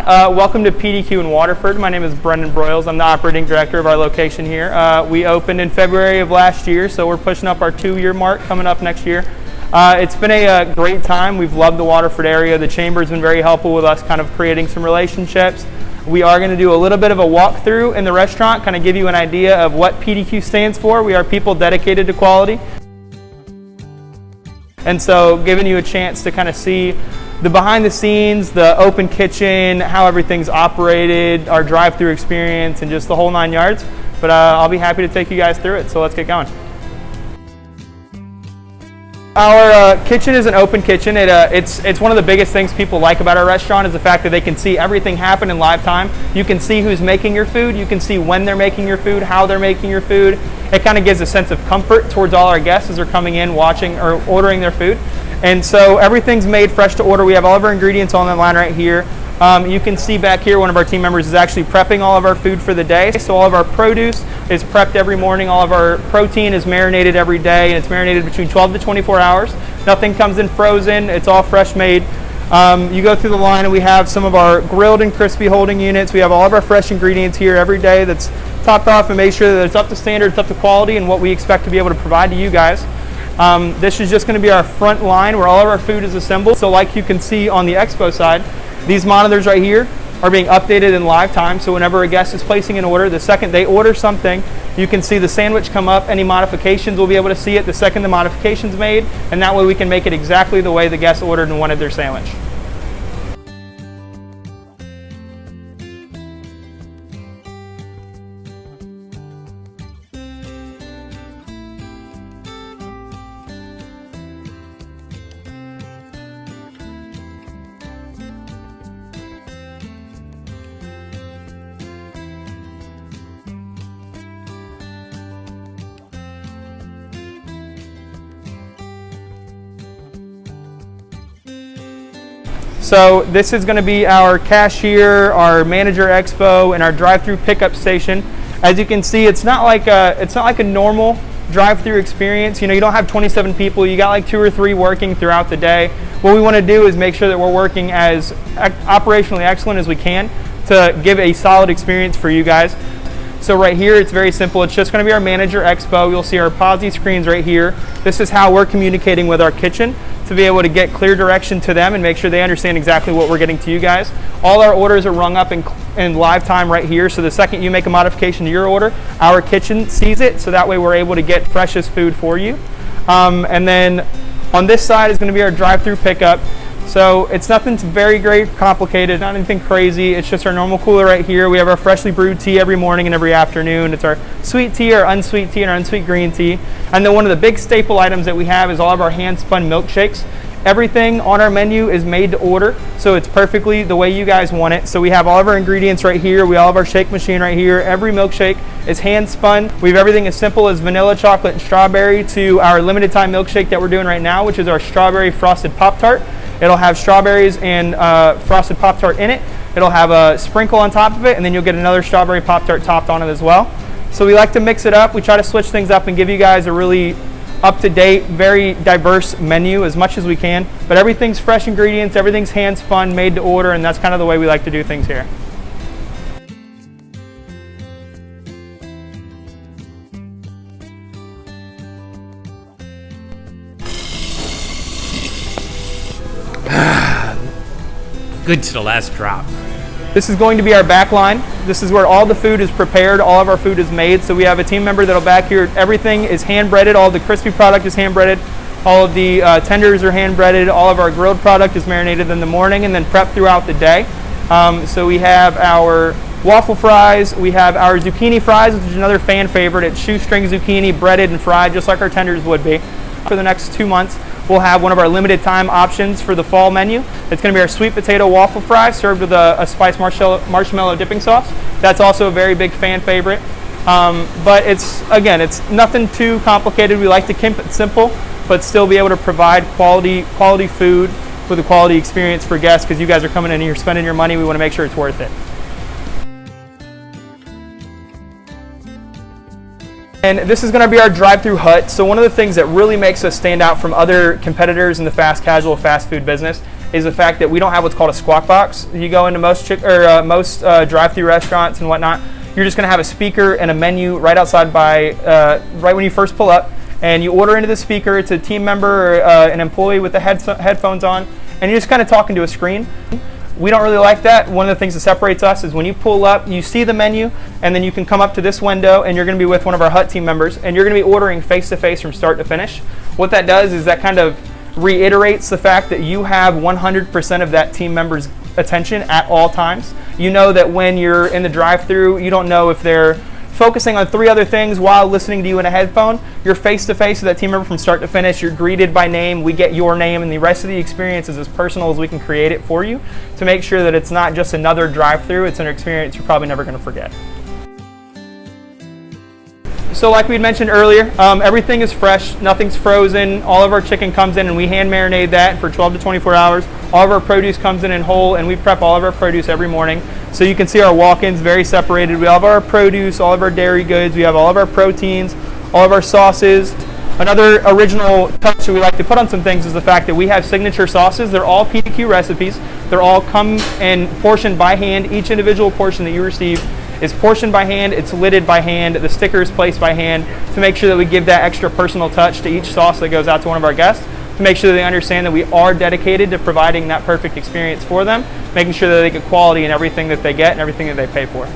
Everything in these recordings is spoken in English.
Welcome to PDQ in Waterford. My name is Brendan Broyles. I'm the operating director of our location here. We opened in February of last year, so we're pushing up our 2-year mark coming up next year. It's been a great time. We've loved the Waterford area. The Chamber's been very helpful with us kind of creating some relationships. We are going to do a little bit of a walkthrough in the restaurant, kind of give you an idea of what PDQ stands for. We are people dedicated to quality. And so giving you a chance to kind of see the behind the scenes, the open kitchen, how everything's operated, our drive-through experience, and just the whole 9 yards. But I'll be happy to take you guys through it, so let's get going. Our kitchen is an open kitchen. It's one of the biggest things people like about our restaurant is the fact that they can see everything happen in live time. You can see who's making your food. You can see when they're making your food, how they're making your food. It kind of gives a sense of comfort towards all our guests as they're coming in, watching, or ordering their food. And so everything's made fresh to order. We have all of our ingredients on the line right here. You can see back here one of our team members is actually prepping all of our food for the day. So all of our produce is prepped every morning. All of our protein is marinated every day, and it's marinated between 12 to 24 hours. Nothing comes in frozen. It's all fresh made. You go through the line and we have some of our grilled and crispy holding units. We have all of our fresh ingredients here every day that's topped off and make sure that it's up to standard, it's up to quality, and what we expect to be able to provide to you guys. This is just going to be our front line where all of our food is assembled. So like you can see on the expo side, these monitors right here are being updated in live time. So whenever a guest is placing an order, the second they order something, you can see the sandwich come up. Any modifications, we'll be able to see it the second the modification's made, and that way we can make it exactly the way the guest ordered and wanted their sandwich. So this is going to be our cashier, our manager expo, and our drive-through pickup station. As you can see, it's not like a normal drive-through experience. You know, you don't have 27 people. You got like 2 or 3 working throughout the day. What we want to do is make sure that we're working as operationally excellent as we can to give a solid experience for you guys. So right here, it's very simple. It's just going to be our manager expo. You'll see our POSI screens right here. This is how we're communicating with our kitchen to be able to get clear direction to them and make sure they understand exactly what we're getting to you guys. All our orders are rung up in live time right here. So the second you make a modification to your order, our kitchen sees it. So that way we're able to get freshest food for you. And then on this side is going to be our drive-through pickup. So it's nothing very complicated, not anything crazy. It's just our normal cooler right here. We have our freshly brewed tea every morning and every afternoon. It's our sweet tea, our unsweet tea, and our unsweet green tea. And then one of the big staple items that we have is all of our hand-spun milkshakes. Everything on our menu is made to order, so it's perfectly the way you guys want it. So we have all of our ingredients right here. We all have our shake machine right here. Every milkshake is hand spun. We have everything as simple as vanilla, chocolate, and strawberry to our limited time milkshake that we're doing right now, which is our strawberry frosted Pop-Tart. It'll have strawberries and frosted Pop-Tart in it. It'll have a sprinkle on top of it, and then you'll get another strawberry Pop-Tart topped on it as well. So we like to mix it up. We try to switch things up and give you guys a really up-to-date, very diverse menu as much as we can. But everything's fresh ingredients, everything's hand-spun, made to order, and that's kind of the way we like to do things here. Good to the last drop. This is going to be our back line. This is where all the food is prepared, all of our food is made. So we have a team member that'll back here. Everything is hand breaded. All the crispy product is hand breaded. All of the tenders are hand breaded. All of our grilled product is marinated in the morning and then prepped throughout the day. So we have our waffle fries. We have our zucchini fries, which is another fan favorite. It's shoestring zucchini, breaded and fried, just like our tenders would be. For the next 2 months, we'll have one of our limited time options for the fall menu. It's going to be our sweet potato waffle fry served with a spiced marshmallow dipping sauce. That's also a very big fan favorite. But it's nothing too complicated. We like to keep it simple, but still be able to provide quality food with a quality experience for guests, because you guys are coming in and you're spending your money. We want to make sure it's worth it. And this is going to be our drive-through hut. So one of the things that really makes us stand out from other competitors in the fast casual, fast food business is the fact that we don't have what's called a squawk box. You go into most drive-through restaurants and whatnot, you're just going to have a speaker and a menu right outside right when you first pull up, and you order into the speaker. It's a team member or an employee with the headphones on, and you're just kind of talking to a screen. We don't really like that. One of the things that separates us is when you pull up, you see the menu, and then you can come up to this window, and you're going to be with one of our HUT team members, and you're going to be ordering face-to-face from start to finish. What that does is that kind of reiterates the fact that you have 100% of that team member's attention at all times. You know that when you're in the drive-thru, you don't know if they're focusing on 3 other things while listening to you in a headphone. You're face-to-face with that team member from start to finish. You're greeted by name. We get your name, and the rest of the experience is as personal as we can create it for you to make sure that it's not just another drive-thru. It's an experience you're probably never going to forget. So like we mentioned earlier, everything is fresh, nothing's frozen. All of our chicken comes in and we hand marinate that for 12 to 24 hours. All of our produce comes in whole, and we prep all of our produce every morning. So you can see our walk-ins very separated. We have our produce, all of our dairy goods, we have all of our proteins, all of our sauces. Another original touch that we like to put on some things is the fact that we have signature sauces. They're all PDQ recipes. They're all come and portioned by hand. Each individual portion that you receive is portioned by hand, it's lidded by hand, the sticker is placed by hand to make sure that we give that extra personal touch to each sauce that goes out to one of our guests, to make sure that they understand that we are dedicated to providing that perfect experience for them, making sure that they get quality in everything that they get and everything that they pay for.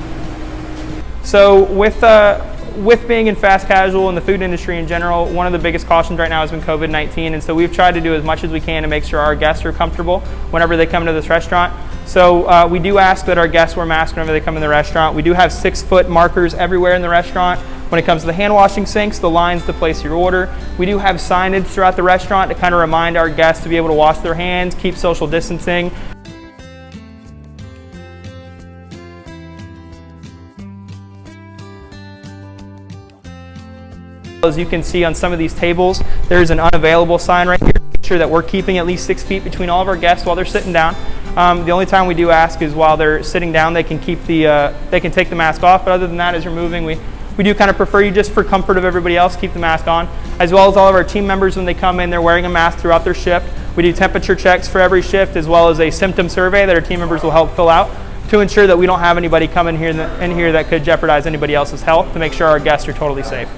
So with being in fast casual and the food industry in general, one of the biggest cautions right now has been COVID-19, and so we've tried to do as much as we can to make sure our guests are comfortable whenever they come to this restaurant. So we do ask that our guests wear masks whenever they come in the restaurant. We do have 6-foot markers everywhere in the restaurant. When it comes to the hand washing sinks, the lines to place your order, we do have signage throughout the restaurant to kind of remind our guests to be able to wash their hands, keep social distancing. As you can see on some of these tables, there's an unavailable sign right here. Make sure that we're keeping at least 6 feet between all of our guests while they're sitting down. The only time we do ask is while they're sitting down, they can take the mask off. But other than that, as you're moving, we do kind of prefer you, just for comfort of everybody else, keep the mask on. As well as all of our team members, when they come in, they're wearing a mask throughout their shift. We do temperature checks for every shift, as well as a symptom survey that our team members will help fill out to ensure that we don't have anybody come in here that could jeopardize anybody else's health, to make sure our guests are totally safe.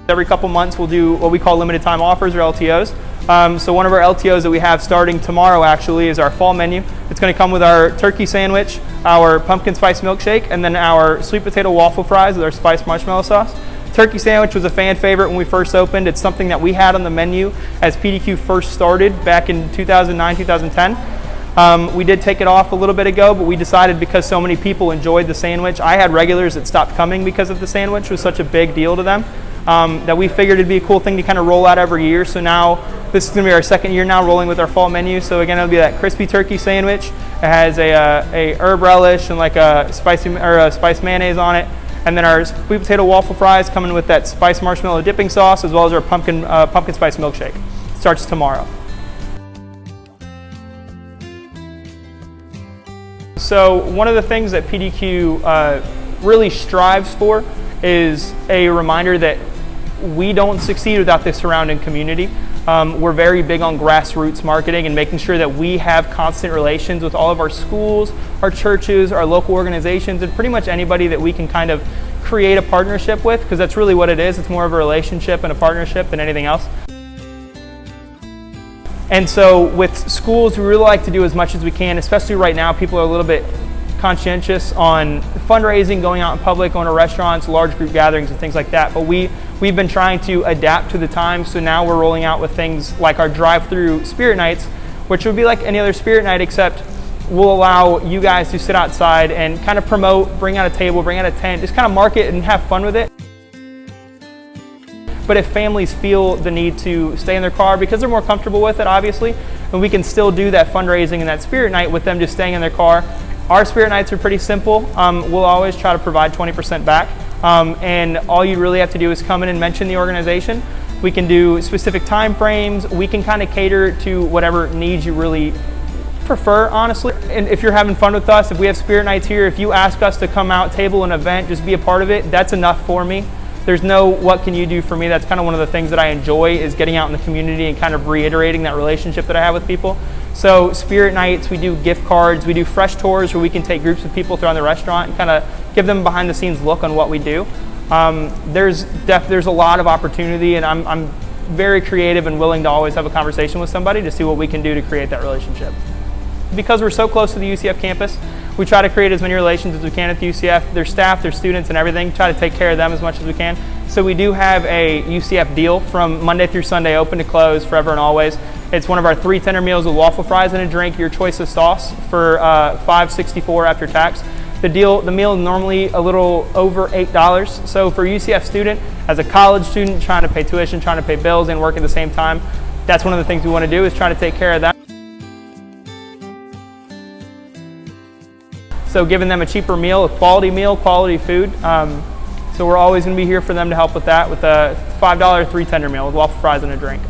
Every couple months we'll do what we call limited time offers, or LTOs. So one of our LTOs that we have starting tomorrow actually is our fall menu. It's going to come with our turkey sandwich, our pumpkin spice milkshake, and then our sweet potato waffle fries with our spiced marshmallow sauce. Turkey sandwich was a fan favorite when we first opened. It's something that we had on the menu as PDQ first started back in 2009, 2010. We did take it off a little bit ago, but we decided because so many people enjoyed the sandwich. I had regulars that stopped coming because of the sandwich. It was such a big deal to them. That we figured it'd be a cool thing to kind of roll out every year. So now this is going to be our second year now rolling with our fall menu. So again, it'll be that crispy turkey sandwich. It has a herb relish and like a spicy spiced mayonnaise on it, and then our sweet potato waffle fries coming with that spiced marshmallow dipping sauce, as well as our pumpkin spice milkshake. It starts tomorrow. So one of the things that PDQ really strives for is a reminder that we don't succeed without the surrounding community. We're very big on grassroots marketing and making sure that we have constant relations with all of our schools, our churches, our local organizations, and pretty much anybody that we can kind of create a partnership with, because that's really what it is. It's more of a relationship and a partnership than anything else. And so with schools, we really like to do as much as we can, especially right now. People are a little bit conscientious on fundraising, going out in public, going to restaurants, large group gatherings and things like that. But we've been trying to adapt to the times, so now we're rolling out with things like our drive-through spirit nights, which would be like any other spirit night, except we'll allow you guys to sit outside and kind of promote, bring out a table, bring out a tent, just kind of market and have fun with it. But if families feel the need to stay in their car because they're more comfortable with it, obviously, then we can still do that fundraising and that spirit night with them just staying in their car. Our spirit nights are pretty simple. We'll always try to provide 20% back. And all you really have to do is come in and mention the organization. We can do specific time frames. We can kind of cater to whatever needs you really prefer, honestly. And if you're having fun with us, if we have spirit nights here, if you ask us to come out, table an event, just be a part of it, that's enough for me. There's no what can you do for me. That's kind of one of the things that I enjoy, is getting out in the community and kind of reiterating that relationship that I have with people. So Spirit Nights, we do gift cards, we do fresh tours where we can take groups of people throughout the restaurant and kind of give them a behind the scenes look on what we do. There's a lot of opportunity, and I'm very creative and willing to always have a conversation with somebody to see what we can do to create that relationship. Because we're so close to the UCF campus, we try to create as many relations as we can at the UCF. Their staff, their students, and everything. Try to take care of them as much as we can. So we do have a UCF deal from Monday through Sunday, open to close, forever and always. It's one of our 3 tender meals with waffle fries and a drink, your choice of sauce, for $5.64 after tax. The meal is normally a little over $8. So for a UCF student, as a college student trying to pay tuition, trying to pay bills, and work at the same time, that's one of the things we want to do, is try to take care of them. So giving them a cheaper meal, quality food. So we're always going to be here for them to help with that, with a $5 3 tender meal with waffle fries and a drink.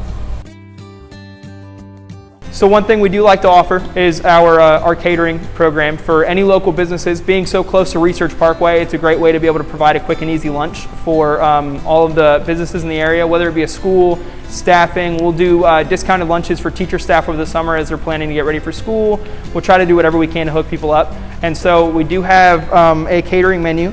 So one thing we do like to offer is our catering program for any local businesses. Being so close to Research Parkway, it's a great way to be able to provide a quick and easy lunch for all of the businesses in the area, whether it be a school, staffing. We'll do discounted lunches for teacher staff over the summer as they're planning to get ready for school. We'll try to do whatever we can to hook people up. And so we do have a catering menu.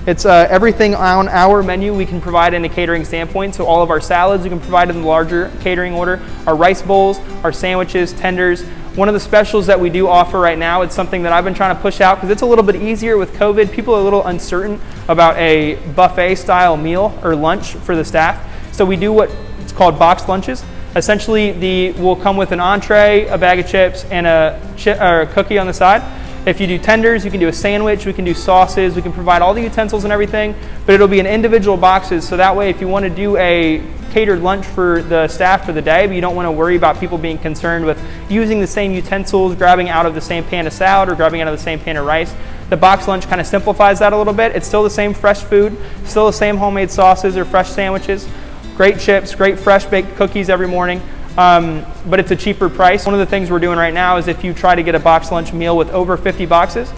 It's everything on our menu we can provide in a catering standpoint. So all of our salads we can provide in the larger catering order, our rice bowls, our sandwiches, tenders. One of the specials that we do offer right now, it's something that I've been trying to push out because it's a little bit easier with COVID. People are a little uncertain about a buffet style meal or lunch for the staff. So we do what it's called boxed lunches. Essentially, we'll come with an entree, a bag of chips, and a cookie on the side. If you do tenders, you can do a sandwich, we can do sauces, we can provide all the utensils and everything, but it'll be in individual boxes, so that way if you want to do a catered lunch for the staff for the day, but you don't want to worry about people being concerned with using the same utensils, grabbing out of the same pan of salad or grabbing out of the same pan of rice. The box lunch kind of simplifies that a little bit. It's still the same fresh food, still the same homemade sauces or fresh sandwiches, great chips, great fresh baked cookies every morning. But it's a cheaper price. One of the things we're doing right now is if you try to get a box lunch meal with over 50 boxes,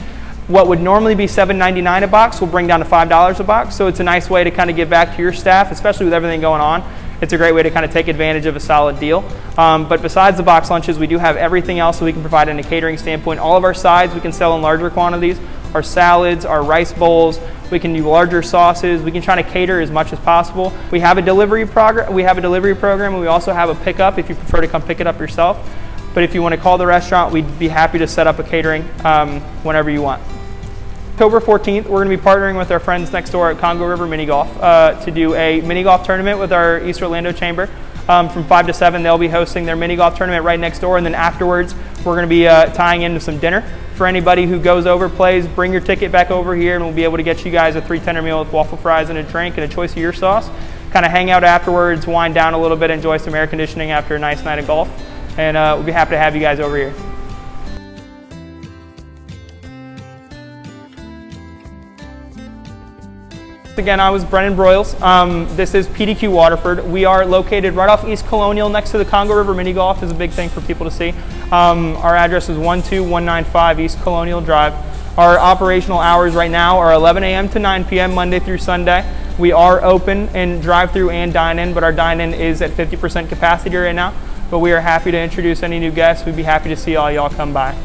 what would normally be $7.99 a box will bring down to $5 a box. So it's a nice way to kind of give back to your staff, especially with everything going on. It's a great way to kind of take advantage of a solid deal. But besides the box lunches, we do have everything else that we can provide in a catering standpoint. All of our sides we can sell in larger quantities. Our salads, our rice bowls, we can do larger sauces. We can try to cater as much as possible. We have a delivery program. And we also have a pickup if you prefer to come pick it up yourself. But if you want to call the restaurant, we'd be happy to set up a catering whenever you want. October 14th, we're going to be partnering with our friends next door at Congo River Mini Golf to do a mini golf tournament with our East Orlando Chamber. From 5 to 7, they'll be hosting their mini golf tournament right next door, and then afterwards, we're going to be tying into some dinner. For anybody who goes over, plays, bring your ticket back over here, and we'll be able to get you guys a 3 tender meal with waffle fries and a drink and a choice of your sauce. Kind of hang out afterwards, wind down a little bit, enjoy some air conditioning after a nice night of golf, and we'll be happy to have you guys over here. Again, I was Brennan Broyles. This is PDQ Waterford. We are located right off East Colonial next to the Congo River Mini Golf. Is a big thing for people to see. Our address is 12195 East Colonial Drive. Our operational hours right now are 11 a.m. to 9 p.m. Monday through Sunday. We are open in drive-through and dine-in, but our dine-in is at 50% capacity right now. But we are happy to introduce any new guests. We'd be happy to see all y'all come by.